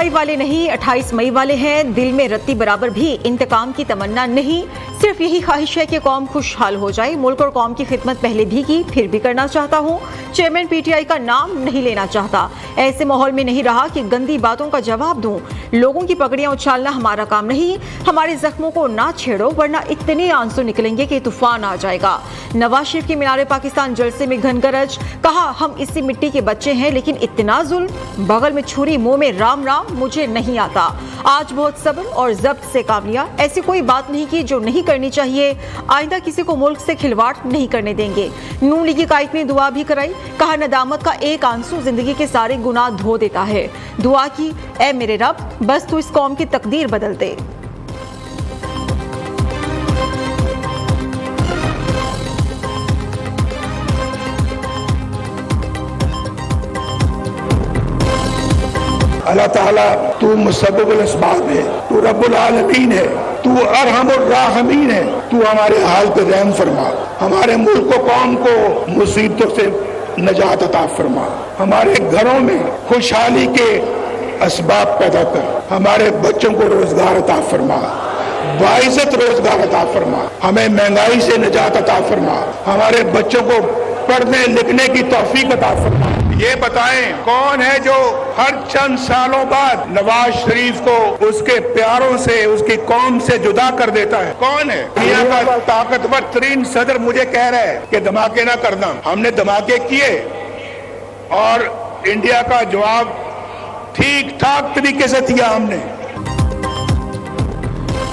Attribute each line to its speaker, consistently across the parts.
Speaker 1: मई वाले नहीं, 28 मई वाले हैं। दिल में रत्ती बराबर भी इंतकाम की तमन्ना नहीं, सिर्फ यही ख्वाहिश है कि कौम खुशहाल हो जाए। मुल्क और कौम की खिदमत पहले भी की, फिर भी करना चाहता हूँ। चेयरमैन पीटीआई का नाम नहीं लेना चाहता। ऐसे माहौल में नहीं रहा कि गंदी बातों का जवाब दूं। लोगों की पगड़ियां उछालना हमारा काम नहीं। हमारे जख्मों को ना छेड़ो, वरना इतने आंसू निकलेंगे कि तूफान आ जाएगा। नवाज शरीफ के मीनारे पाकिस्तान जलसे में घनगरज, कहा हम इसी मिट्टी के बच्चे हैं, लेकिन इतना जुल्म, बगल में छुरी मुंह में राम राम, मुझे नहीं आता। आज बहुत सब्र और जब्त से काम लिया। ऐसी कोई बात नहीं की जो नहीं करनी चाहिए। आइंदा किसी को मुल्क से खिलवाड़ नहीं करने देंगे। नून लीगी कायद ने दुआ भी कराई, कहा नदामत का एक आंसू जिंदगी के सारे गुनाह धो देता है। दुआ की, ऐ मेरे रब, बस तू इस कौम की तकदीर बदल दे।
Speaker 2: अल्लाह ताला तू मुसब्बिबुल अस्बाब है, तू रब्बुल आलमीन है, तू अरहमुर राहिमीन है। तू हमारे हाल पे रहम फरमा, हमारे मुल्क को कौम को मुसीबतों से नजात अता फरमा, हमारे घरों में खुशहाली के असबाब पैदा कर, हमारे बच्चों को रोजगार अता फरमा, बाइज़्ज़त रोजगार अता फरमा, हमें महंगाई से निजात अता फरमा, हमारे बच्चों को पढ़ने लिखने की तौफीक अता फरमा। ये बताएं कौन है जो हर चंद सालों बाद नवाज शरीफ को उसके प्यारों से, उसकी कौम से जुदा कर देता है? कौन है? दुनिया का ताकतवर तरीन सदर मुझे कह रहा है कि धमाके ना करना। हमने धमाके किए और इंडिया का जवाब ठीक ठाक तरीके से दिया हमने।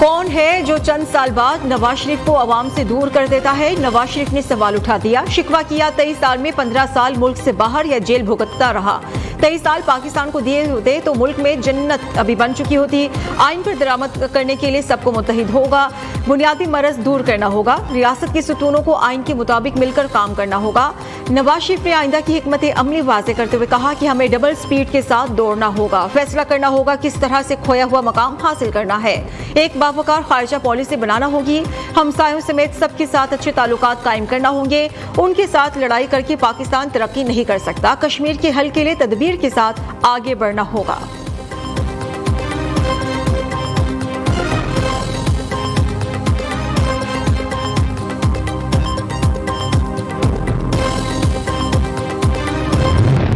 Speaker 1: कौन है जो चंद साल बाद नवाज शरीफ को अवाम से दूर कर देता है? नवाज शरीफ ने सवाल उठा दिया, शिकवा किया 23 साल में 15 साल मुल्क से बाहर या जेल भुगतता रहा। 23 साल पाकिस्तान को दिए होते तो मुल्क में जन्नत अभी बन चुकी होती। आइन पर दरामद करने के लिए सबको मुत्तहिद होगा, बुनियादी मरज दूर करना होगा, रियासत के सुतूनों को आइन के मुताबिक मिलकर काम करना होगा। नवाज शरीफ ने आइंदा की हिकमत अमली वाज़े करते हुए कहा कि हमें डबल स्पीड के साथ दौड़ना होगा, फैसला करना होगा किस तरह से खोया हुआ मकाम हासिल करना है। एक बावकार खारजा पॉलिसी बनाना होगी, हमसायों समेत सबके साथ अच्छे ताल्लुकात कायम करना होंगे। उनके साथ लड़ाई करके पाकिस्तान तरक्की नहीं कर सकता। कश्मीर के हल के लिए तदबीर के साथ आगे बढ़ना होगा।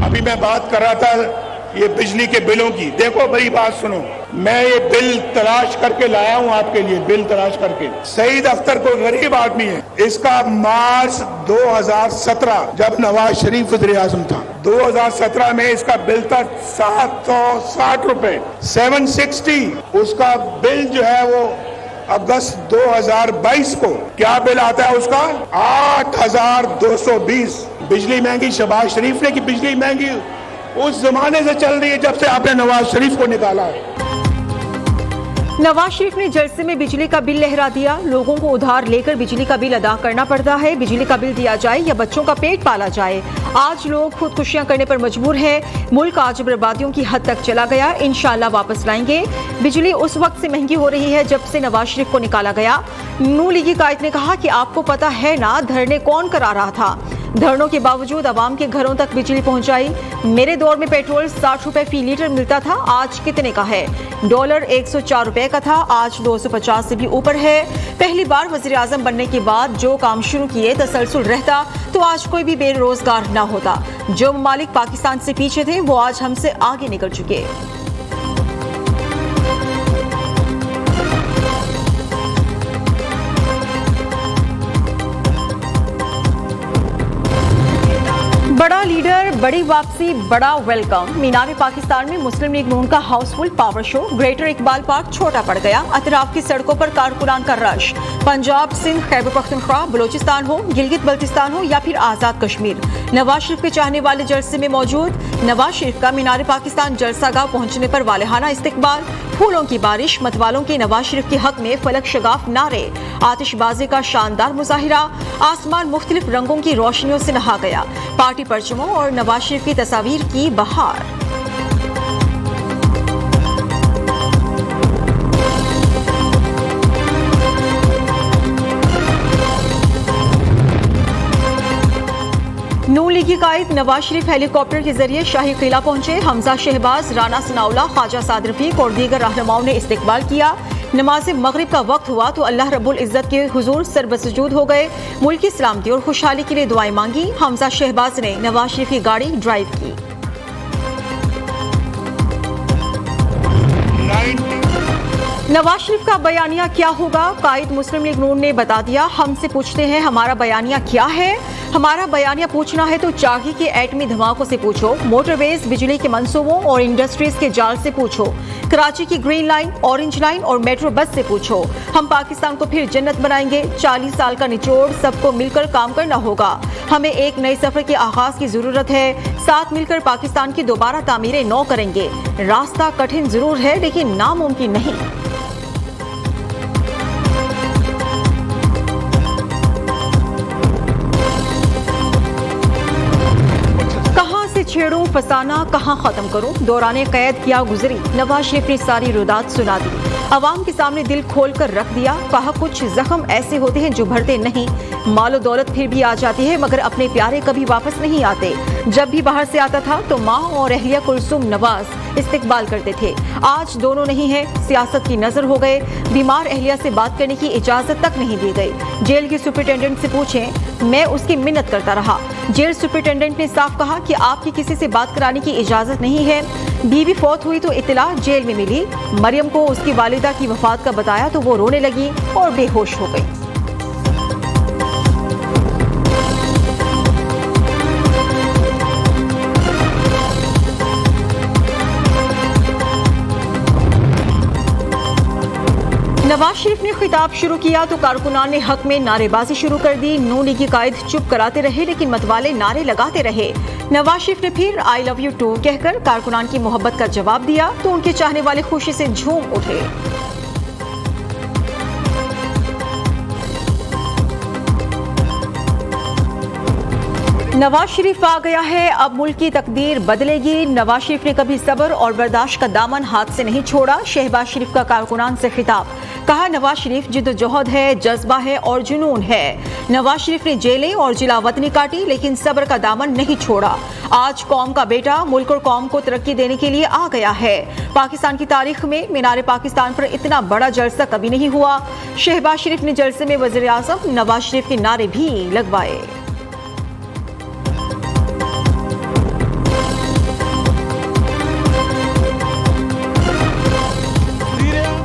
Speaker 2: अभी मैं बात कर रहा था ये बिजली के बिलों की। देखो बड़ी बात सुनो, मैं ये बिल तलाश करके लाया हूं आपके लिए, बिल तलाश करके। सईद अख्तर कोई गरीब आदमी है, इसका मार्च 2017 जब नवाज शरीफ वज़ीर आज़म था, 2017 में इसका बिल था 760 रुपए, 760। उसका बिल जो है वो अगस्त 2022 को क्या बिल आता है उसका? 8220। बिजली महंगी शहबाज शरीफ ने की बिजली महंगी उस जमाने से चल रही है जब से आपने नवाज शरीफ को निकाला है।
Speaker 1: नवाज शरीफ ने जलसे में बिजली का बिल लहरा दिया। लोगों को उधार लेकर बिजली का बिल अदा करना पड़ता है। बिजली का बिल दिया जाए या बच्चों का पेट पाला जाए। आज लोग खुदकुशियां करने पर मजबूर है। मुल्क आज बर्बादियों की हद तक चला गया, इंशाल्लाह वापस लाएंगे। बिजली उस वक्त से महंगी हो रही है जब से नवाज शरीफ को निकाला गया। नून लीगी कायद ने कहा कि आपको पता है ना धरने कौन करा रहा था। धरनों के बावजूद आवाम के घरों तक बिजली पहुंचाई। मेरे दौर में पेट्रोल 60 रुपए फी लीटर मिलता था, आज कितने का है? डॉलर 104 रुपए का था, आज 250 से भी ऊपर है। पहली बार वजीर आजम बनने के बाद जो काम शुरू किए तसलसल रहता तो आज कोई भी बेरोजगार ना होता। जो ममालिक पाकिस्तान से पीछे थे वो आज हमसे आगे निकल चुके। बड़ा लीडर, बड़ी वापसी, बड़ा वेलकम। मीनार पाकिस्तान में मुस्लिम लीग नून का Housefull power show. Greater Iqbal park छोटा पड़ गया। अतराफ की सड़कों पर कारकुनान का रश। पंजाब, सिंध, खैबर पख्तूनख्वा, बलोचिस्तान हो, गिलगित बल्तिस्तान हो या फिर आजाद कश्मीर, नवाज शरीफ के चाहने वाले जलसे में मौजूद। नवाज शरीफ का मीनार पाकिस्तान जलसागाह पहुंचने पर वालेहाना इस्तकबाल। फूलों की बारिश, मतवालों के नवाज शरीफ के हक में फलक शगाफ नारे, आतिशबाजी का शानदार मुजाहिरा। आसमान मुख्तलिफ रंगों की रोशनियों से नहा गया। पार्टी परचमों और नवाज शरीफ की तस्वीर की बहार। नून लीगी कायद नवाज शरीफ हेलीकॉप्टर के जरिए शाही किला पहुंचे। हमजा शहबाज, राना सनाउल्लाह, ख्वाजा साद रफीक और दीगर रहनुमाओं ने इस्तकबाल किया। नमाज मगरिब का वक्त हुआ तो अल्लाह रब्बुल इज्जत के हुजूर सरबसजूद हो गए। मुल्क की सलामती और खुशहाली के लिए दुआएं मांगी। हमजा शहबाज ने नवाज शरीफ की गाड़ी ड्राइव की। नवाज शरीफ का बयानिया क्या होगा? कायद मुस्लिम लीग नून ने बता दिया। हमसे पूछते हैं हमारा बयानिया क्या है? हमारा बयानिया पूछना है तो चाही के एटमी धमाकों से पूछो, मोटरवेज, बिजली के मंसूबों और इंडस्ट्रीज के जाल से पूछो, कराची की ग्रीन लाइन, ऑरेंज लाइन और मेट्रो बस से पूछो। हम पाकिस्तान को फिर जन्नत बनाएंगे। 40 साल का निचोड़, सबको मिलकर काम करना होगा। हमें एक नए सफर के आगाज की जरूरत है। साथ मिलकर पाकिस्तान की दोबारा तामीरें नौ करेंगे। रास्ता कठिन जरूर है लेकिन नामुमकिन नहीं। छेड़ूं फसाना कहां खत्म करूं, दौराने कैद क्या गुजरी। नवाज शरीफ ने सारी रुदात सुना दी। अवाम के सामने दिल खोल कर रख दिया। कहा कुछ जख्म ऐसे होते हैं जो भरते नहीं। मालो दौलत फिर भी आ जाती है मगर अपने प्यारे कभी वापस नहीं आते। जब भी बाहर से आता था तो माँ और अहलिया कुलसुम नवाज इस्तकबाल करते थे। आज दोनों नहीं है, सियासत की नजर हो गए। बीमार अहलिया से बात करने की इजाजत तक नहीं दी गई। जेल की सुपरिटेंडेंट से पूछें, मैं उसकी मिन्नत करता रहा। जेल सुपरिटेंडेंट ने साफ कहा कि आपकी किसी से बात कराने की इजाजत नहीं है। बीवी फौत हुई तो इत्तला जेल में मिली। मरियम को उसकी वालिदा की वफात का बताया तो वो रोने लगी और बेहोश हो गई। नवाज शरीफ ने खिताब शुरू किया तो कारकुनान ने हक में नारेबाजी शुरू कर दी। नून लीगी कायद चुप कराते रहे लेकिन मतवाले नारे लगाते रहे। नवाज शरीफ ने फिर आई लव यू टू कहकर कारकुनान की मोहब्बत का जवाब दिया तो उनके चाहने वाले खुशी से झूम उठे। नवाज शरीफ आ गया है, अब मुल्क की तकदीर बदलेगी। नवाज शरीफ ने कभी सब्र और बर्दाश्त का दामन हाथ से नहीं छोड़ा। शहबाज शरीफ का कारकुनान से खिताब। कहा नवाज शरीफ जिद्दोजहद है, जज्बा है और जुनून है। नवाज शरीफ ने जेलें और जिलावतनी काटी लेकिन सब्र का दामन नहीं छोड़ा। आज कौम का बेटा मुल्क और कौम को तरक्की देने के लिए आ गया है। पाकिस्तान की तारीख में मीनार पाकिस्तान पर इतना बड़ा जलसा कभी नहीं हुआ। शहबाज शरीफ ने जलसे में वज़ीर आज़म नवाज शरीफ के नारे भी लगवाए।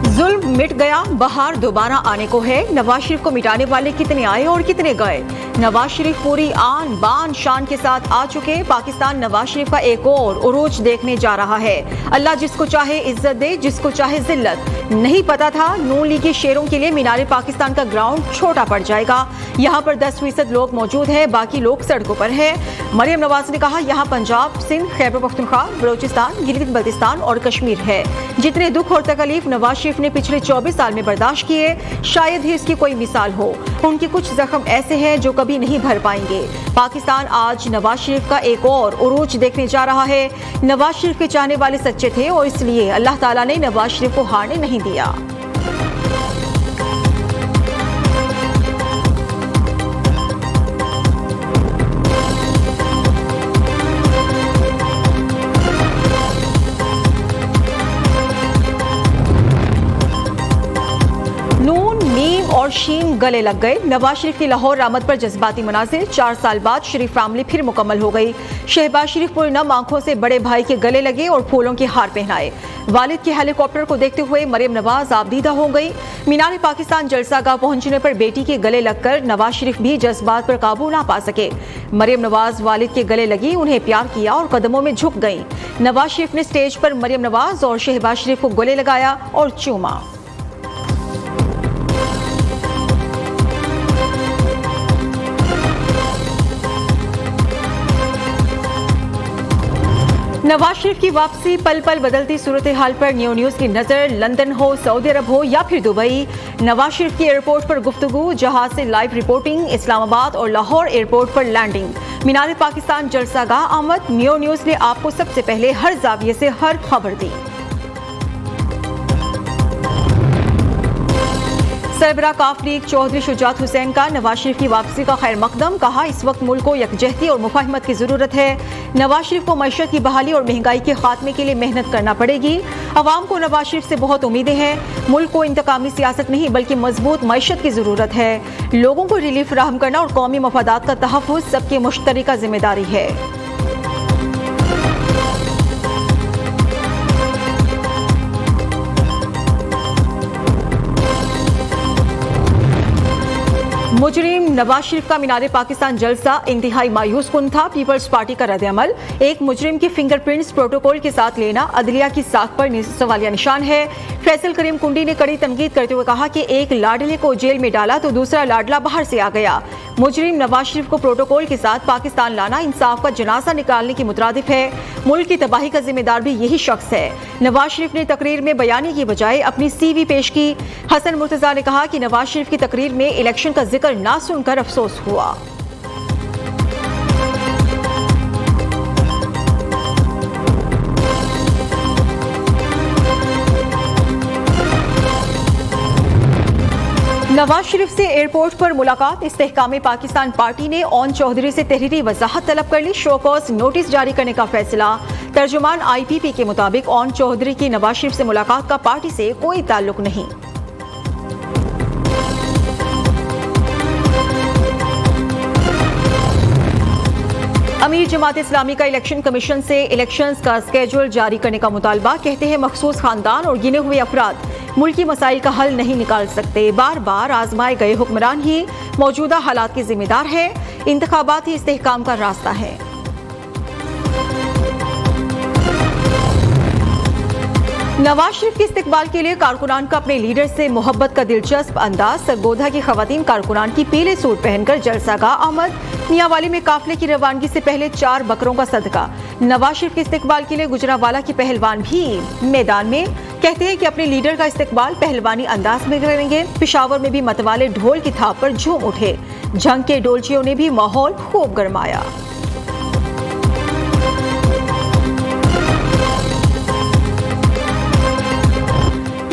Speaker 1: जुल्म मिट गया, बहार दोबारा आने को है। नवाज शरीफ को मिटाने वाले कितने आए और कितने गए। नवाज शरीफ पूरी आन बान शान के साथ आ चुके। पाकिस्तान नवाज शरीफ का एक और उरूज देखने जा रहा है। अल्लाह जिसको चाहे इज्जत दे, जिसको चाहे जिल्लत। नहीं पता था नून लीग के शेरों के लिए मीनार पाकिस्तान का ग्राउंड छोटा पड़ जाएगा। यहाँ पर 10% लोग मौजूद हैं, बाकी लोग सड़कों पर है। मरियम नवाज ने कहा यहाँ पंजाब, सिंध, खैबर पख्तूनख्वा, बलोचिस्तान, गिलगित बल्तिस्तान और कश्मीर है। जितने दुख और तकलीफ नवाज शरीफ ने पिछले 24 साल में बर्दाश्त किए, शायद ही इसकी कोई मिसाल हो। उनके कुछ जख्म ऐसे हैं जो कभी नहीं भर पाएंगे। पाकिस्तान आज नवाज शरीफ का एक और उरूज देखने जा रहा है। नवाज शरीफ के चाहने वाले सच्चे थे और इसलिए अल्लाह ताला ने नवाज शरीफ को हारने नहीं दिया। और शीन गले लग गए। नवाज शरीफ की लाहौर आमद पर जज्बाती मनाजिर। 4 साल बाद शरीफ फैमिली फिर मुकम्मल हो गई। शहबाज शरीफ पुरनम आंखों से बड़े भाई के गले लगे और फूलों के हार पहनाए। वालिद के हेलीकॉप्टर को देखते हुए मरियम नवाज आबदीदा हो गई। मीनार पाकिस्तान जलसागाह पहुंचने पर बेटी के गले लगकर नवाज शरीफ भी जज्बात पर काबू ना पा सके। मरियम नवाज वालिद के गले लगी, उन्हें प्यार किया और कदमों में झुक गई। नवाज शरीफ ने स्टेज पर मरियम नवाज और शहबाज शरीफ को गले लगाया और चूमा। नवाज शरीफ की वापसी, पल पल बदलती सूरत हाल पर न्यू न्यूज की नजर। लंदन हो, सऊदी अरब हो या फिर दुबई, नवाज शरीफ की एयरपोर्ट पर गुफ्तगू, जहाज से लाइव रिपोर्टिंग, इस्लामाबाद और लाहौर एयरपोर्ट पर लैंडिंग। मीनार पाकिस्तान जलसागाह आमद। न्यू न्यूज ने आपको सबसे पहले हर जाविये से हर खबर दी। सरबरा काफ लीग चौधरी शुजात हुसैन का नवाज शरीफ की वापसी का खैर मकदम। कहा, इस वक्त मुल्क को यकजहती और मुफाहमत की जरूरत है। नवाज शरीफ को मईशत की बहाली और महंगाई के खात्मे के लिए मेहनत करना पड़ेगी। अवाम को नवाज शरीफ से बहुत उम्मीदें हैं। मुल्क को इंतकामी सियासत नहीं बल्कि मजबूत मईशत की जरूरत है। लोगों को रिलीफ फराहम करना और कौमी मफादात का तहफ़्फ़ुज़ सबकी मुश्तरका जिम्मेदारी है। मुजरिम नवाज शरीफ का मीनारे पाकिस्तान जलसा इंतहाई मायूस कुन था। पीपल्स पार्टी का रद्द-ए-अमल, एक मुजरिम की फिंगरप्रिंट्स प्रोटोकॉल के साथ लेना अदलिया की साख पर सवालिया निशान है। फैसल करीम कुंडी ने कड़ी तनकीद करते हुए कहा कि एक लाडले को जेल में डाला तो दूसरा लाडला बाहर से आ गया। मुजरिम नवाज शरीफ को प्रोटोकॉल के साथ पाकिस्तान लाना इंसाफ का जनाजा निकालने की मुतरादिफ है। मुल्क की तबाही का जिम्मेदार भी यही शख्स है। नवाज शरीफ ने तकरीर में बयानी की बजाय अपनी CV पेश की। हसन मुर्तजा ने कहा कि नवाज शरीफ की तकरीर में इलेक्शन का जिक्र ना सुनकर अफसोस हुआ। नवाज शरीफ से एयरपोर्ट पर मुलाकात। इस्तेहकाम पाकिस्तान पार्टी ने ओन चौधरी से तहरीरी वजाहत तलब कर ली। शो कॉज नोटिस जारी करने का फैसला। तर्जुमान IPP के मुताबिक ओन चौधरी की नवाज शरीफ से मुलाकात का पार्टी से कोई ताल्लुक नहीं। अमीर जमात इस्लामी का इलेक्शन कमीशन से इलेक्शंस का स्केड्यूल जारी करने का मुतालबा। कहते हैं मखसूस खानदान और गिने हुए अफराद मुल्की मसाइल का हल नहीं निकाल सकते। बार बार आजमाए गए हुक्मरान ही मौजूदा हालात के जिम्मेदार है। इंतखाबात ही इस्तेहकाम का रास्ता है। नवाज शरीफ के इस्तकबाल के लिए कारकुनान का अपने लीडर से मोहब्बत का दिलचस्प अंदाज। सरगोधा की खवातीन कारकुनान की पीले सूट पहनकर जलसागाह आमद। मियांवाली में काफिले की रवानगी से पहले 4 बकरों का सदका। नवाज शरीफ के इस्तकबाल के लिए गुजरावाला की पहलवान भी मैदान में। कहते हैं कि अपने लीडर का इस्तकबाल पहलवानी अंदाज में करेंगे। पिशावर में भी मतवाले ढोल की थाप पर झूम उठे। झंग के डोलचियों ने भी माहौल खूब गरमाया।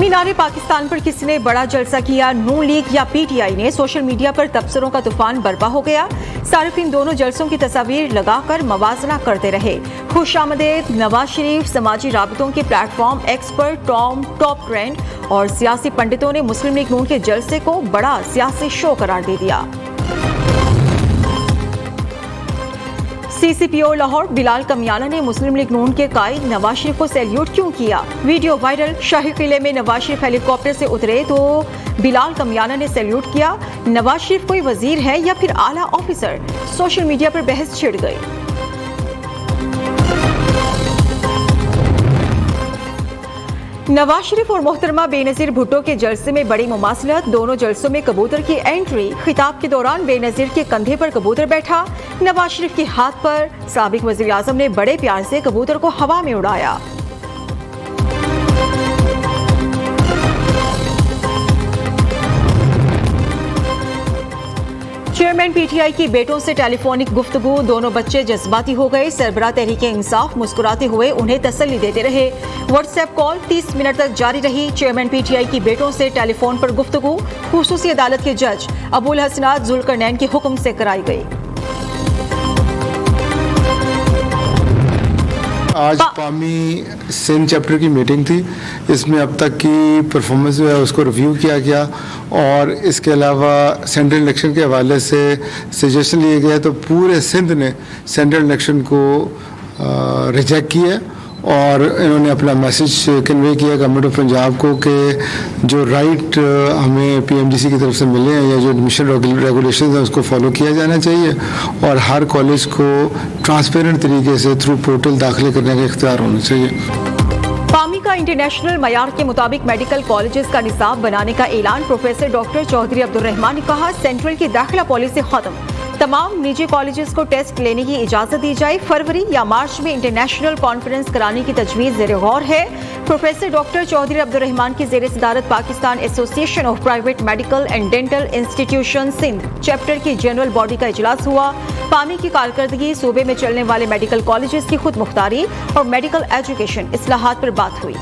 Speaker 1: मीनारे पाकिस्तान पर किसने बड़ा जलसा किया, नून लीग या PTI ने? सोशल मीडिया पर तबसरों का तूफान बर्पा हो गया। सारिफिन दोनों जलसों की तस्वीर लगाकर मवाजना करते रहे। खुशामदीद नवाज शरीफ। समाजी राबतों के प्लेटफॉर्म X पर टॉप ट्रेंड और सियासी पंडितों ने मुस्लिम लीग नून के जलसे को बड़ा सियासी शो करार दे दिया। CCPO लाहौर बिलाल कमियाना ने मुस्लिम लीग नून के कायद नवाज शरीफ को सैल्यूट क्यों किया? Video viral. शाही किले में नवाज शरीफ हेलीकॉप्टर से उतरे तो बिलाल कमियाना ने सैल्यूट किया। नवाज शरीफ कोई वजीर है या फिर आला ऑफिसर? सोशल मीडिया पर बहस छिड़ गई। नवाज शरीफ और मोहतरमा बेनजीर भुट्टो के जलसे में बड़ी मुमासलत। दोनों जलसों में कबूतर की एंट्री। खिताब के दौरान बेनजीर के कंधे पर कबूतर बैठा। नवाज शरीफ के हाथ पर। साबिक वजीर आजम ने बड़े प्यार से कबूतर को हवा में उड़ाया। चेयरमैन PTI की बेटों से टेलीफोनिक गुफ्तगू। दोनों बच्चे जज्बाती हो गए। सरबराह तहरीके इंसाफ मुस्कुराते हुए उन्हें तसल्ली देते रहे। व्हाट्सएप कॉल 30 मिनट तक जारी रही। चेयरमैन PTI की बेटों से टेलीफोन पर गुफ्तगू खुसूसी अदालत के जज अबुल हसनात जुल्करनैन के हुक्म से कराई गई।
Speaker 3: आज पामी सिंध चैप्टर की मीटिंग थी। इसमें अब तक की परफॉर्मेंस जो है उसको रिव्यू किया गया और इसके अलावा सेंट्रल इलेक्शन के हवाले से सजेशन लिए गए। तो पूरे सिंध ने सेंट्रल इलेक्शन को रिजेक्ट किया और इन्होंने अपना मैसेज कन्वे किया गवर्नमेंट ऑफ पंजाब को कि जो राइट हमें PMDC की तरफ से मिले हैं या जो एडमिशन रेगुलेशन है उसको फॉलो किया जाना चाहिए और हर कॉलेज को ट्रांसपेरेंट तरीके से थ्रू पोर्टल दाखिले करने का इख्तियार होना चाहिए।
Speaker 1: पामी का इंटरनेशनल मयार के मुताबिक मेडिकल कॉलेजेस का निसाब बनाने का ऐलान। प्रोफेसर डॉक्टर चौधरी अब्दुर्रहमान ने कहा, सेंट्रल की दाखिला पॉलिसी खत्म। तमाम निजी कॉलेजेस को टेस्ट लेने की इजाजत दी जाए। फरवरी या मार्च में इंटरनेशनल कॉन्फ्रेंस कराने की तजवीज़ ज़ेर गौर है। प्रोफेसर डॉक्टर चौधरी अब्दुर्रहमान की ज़ेर सदारत Pakistan association of private medical and dental institution Sindh chapter की जनरल बॉडी का इजलास हुआ। पामी की कारकर्दगी, सूबे में चलने वाले मेडिकल कॉलेजेस की खुद मुख्तारी और मेडिकल एजुकेशन इस्लाहात पर बात हुई।